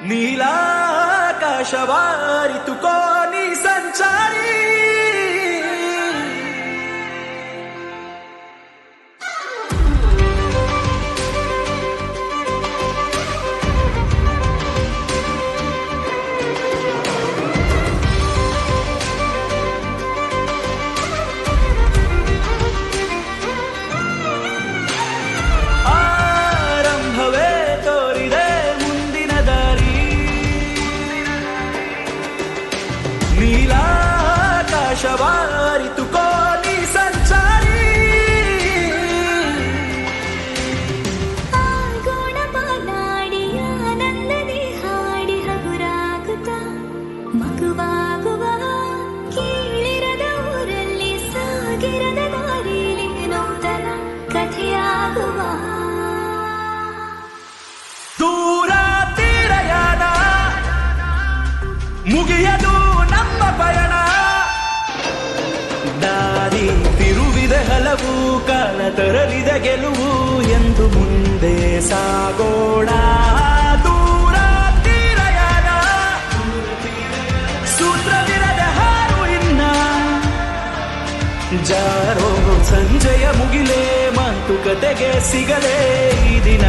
ನೀಲಾಕಾಶವಾರಿತುಕೋ ನೀ ಸಂಚಾರಿ. ಆರಂಭವೇ ತೋರಿದೆ ಮುಂದಿನ ದಾರಿ. ನೀಲಾಕಾಶವಾರಿತುಕೋ ನೀ ಸಂಚಾರಿ. ಆಗೋಣ ಬಾನಾಡಿ ಆನಂದದಿ ಹಾಡಿ ಹಗುರಾಗುತ್ತ ಮಗುವಾಗುವ ಕೀಳಿರದ ಊರಲ್ಲಿ ಸಾಗಿರದ ದಾರಿಲಿ ನೂತನ ಕಥೆಯಾಗುವ. ದೂರ ತೀರಯಾನ ಮುಗಿಯದು ನಮ್ಮ ಪಯಣ. ದಾರಿ ತಿರುವಿದ ಹಲವು ಕಾಲ ತರಲಿದ ಗೆಲುವು ಎಂದು ಮುಂದೆ ಸಾಗೋಣ. ದೂರ ತೀರಯಾನ ಸೂತ್ರವಿರದ ಹಾರು ಇನ್ನ ಜಾರೋ ಸಂಜೆಯ ಮುಗಿಲೇ ಮಾತುಕತೆಗೆ ಸಿಗಲೇ ಈ ದಿನ.